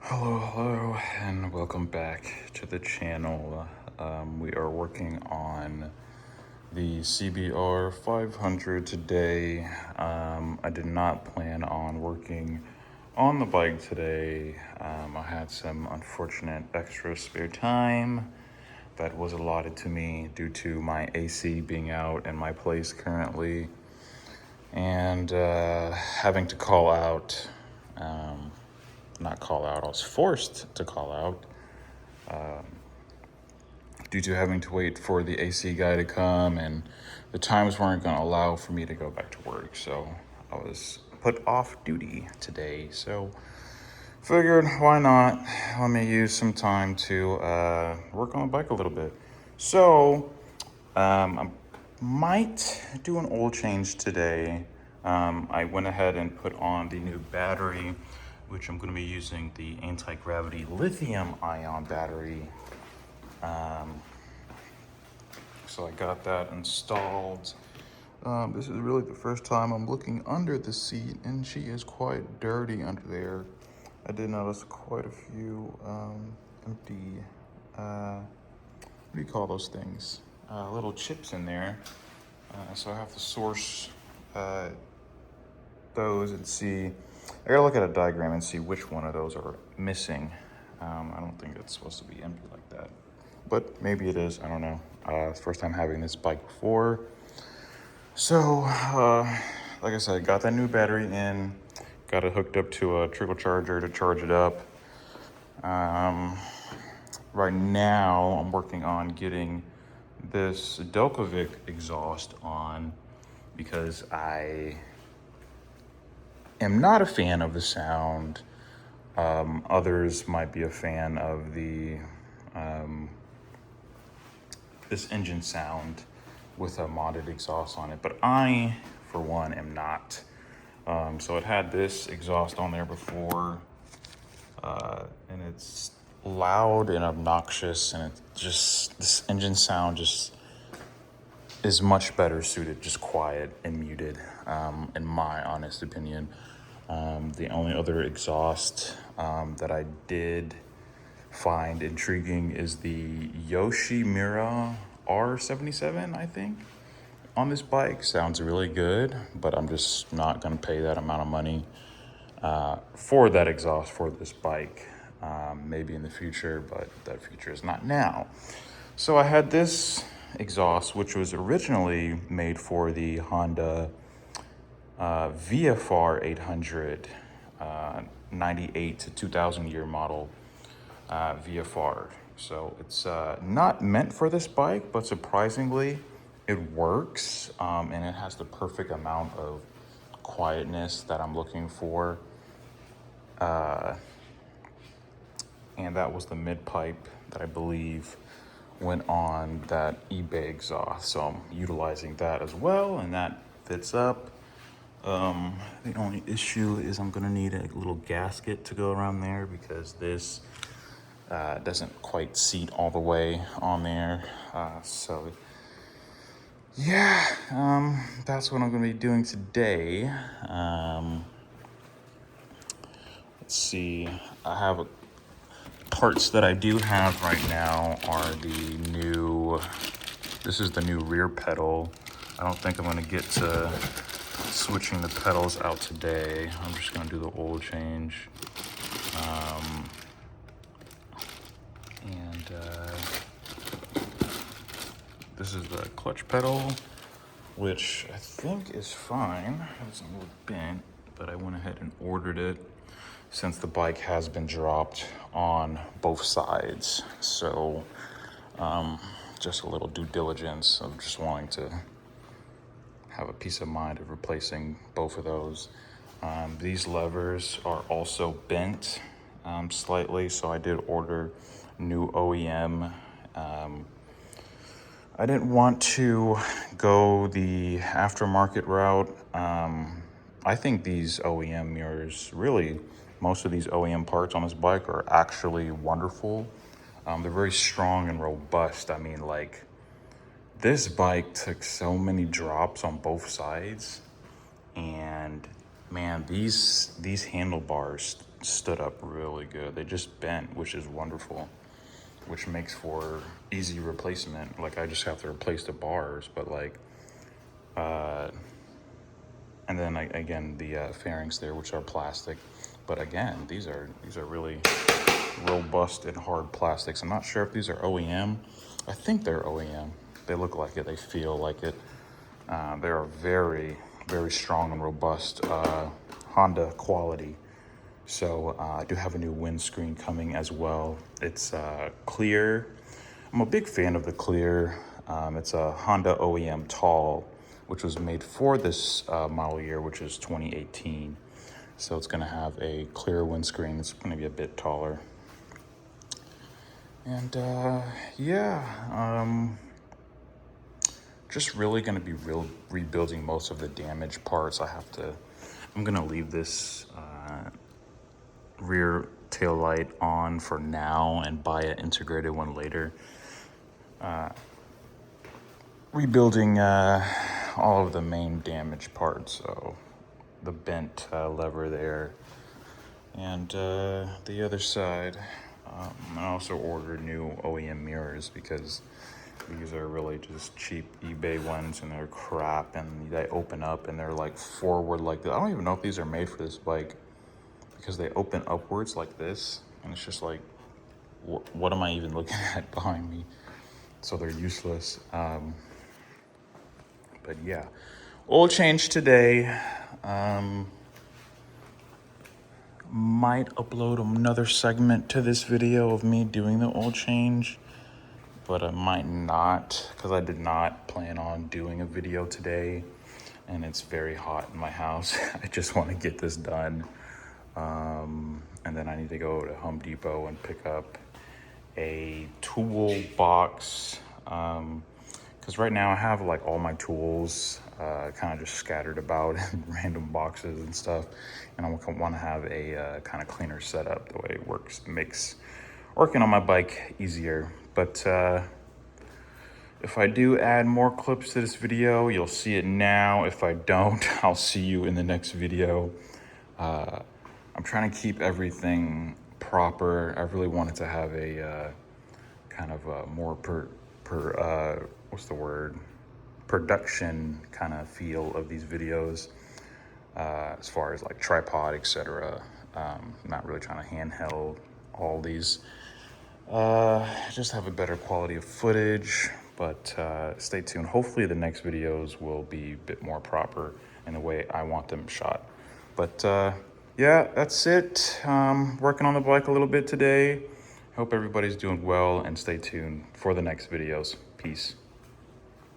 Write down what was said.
Hello, and welcome back to the channel. We are working on the CBR500 today. I did not plan on working on the bike today. I had some unfortunate extra spare time that was allotted to me due to my AC being out in my place currently, and having to call out. Not call out, I was forced to call out due to having to wait for the AC guy to come, and the times weren't going to allow for me to go back to work. So I was put off duty today. So figured, why not? Let me use some time to work on the bike a little bit. So I might do an oil change today. I went ahead and put on the new battery, which I'm going to be using the anti-gravity lithium-ion battery. So I got that installed. This is really the first time I'm looking under the seat, and she is quite dirty under there. I did notice quite a few empty, what do you call those things? Little chips in there. So I have to source those and see. I gotta look at a diagram and see which one of those are missing. I don't think it's supposed to be empty like that, but maybe it is. I don't know. It's the first time having this bike before. So, like I said, got that new battery in, got it hooked up to a trickle charger to charge it up. Right now, I'm working on getting this Delcovic exhaust on because I am not a fan of the sound. Others might be a fan of the this engine sound with a modded exhaust on it, but I, for one, am not. So it had this exhaust on there before, and it's loud and obnoxious, and it just, this engine sound just is much better suited just quiet and muted, in my honest opinion. The only other exhaust that I did find intriguing is the Yoshimura R77, I think, on this bike. Sounds really good, but I'm just not going to pay that amount of money for that exhaust for this bike. Maybe in the future, but that future is not now. So I had this exhaust, which was originally made for the Honda VFR 800, 98 to 2000 year model VFR. So it's not meant for this bike, but surprisingly, it works, and it has the perfect amount of quietness that I'm looking for. And that was the mid pipe that I believe went on that eBay exhaust. So I'm utilizing that as well, and that fits up. The only issue is I'm gonna need a little gasket to go around there because this doesn't quite seat all the way on there. So yeah, that's what I'm gonna be doing today. Let's see, I have parts that I do have right now are the new, this is the new rear pedal. I don't think I'm gonna get to switching the pedals out today. I'm just gonna do the oil change. And this is the clutch pedal, which I think is fine. It's a little bent, but I went ahead and ordered it since the bike has been dropped on both sides. So just a little due diligence of just wanting to have a peace of mind of replacing both of those. These levers are also bent slightly, so I did order new OEM. I didn't want to go the aftermarket route. I think these OEM mirrors, really, most of these OEM parts on this bike are actually wonderful. They're very strong and robust. I mean, like, this bike took so many drops on both sides, and man, these handlebars stood up really good. They just bent, which is wonderful, which makes for easy replacement. Like I just have to replace the bars, but like, and then again, the fairings there, which are plastic. But again, these are really robust and hard plastics. I'm not sure if these are OEM. I think they're OEM. They look like it, they feel like it. They are very, very strong and robust Honda quality. So I do have a new windscreen coming as well. It's clear. I'm a big fan of the clear. It's a Honda OEM Tall, which was made for this model year, which is 2018. So it's gonna have a clear windscreen. It's gonna be a bit taller. And just really gonna be rebuilding most of the damaged parts. I'm gonna leave this rear tail light on for now and buy an integrated one later. Rebuilding all of the main damaged parts, so the bent lever there, and the other side. I also ordered new OEM mirrors because these are really just cheap eBay ones and they're crap, and they open up and they're like forward like that. I don't even know if these are made for this bike because they open upwards like this, and it's just like, what am I even looking at behind me? So they're useless. But yeah, oil change today. Might upload another segment to this video of me doing the oil change, but I might not, because I did not plan on doing a video today, and it's very hot in my house. I just want to get this done, and then I need to go to Home Depot and pick up a tool box, because right now I have like all my tools kind of just scattered about in random boxes and stuff, and I want to have a kind of cleaner setup. The way it works makes working on my bike easier. But if I do add more clips to this video, you'll see it now. If I don't, I'll see you in the next video. I'm trying to keep everything proper. I really wanted to have a kind of a more production kind of feel of these videos, as far as like tripod, etc. Not really trying to handheld all these. Just have a better quality of footage, but stay tuned. Hopefully the next videos will be a bit more proper in the way I want them shot. But yeah, that's it. Working on the bike a little bit today. Hope everybody's doing well, and stay tuned for the next videos. Peace.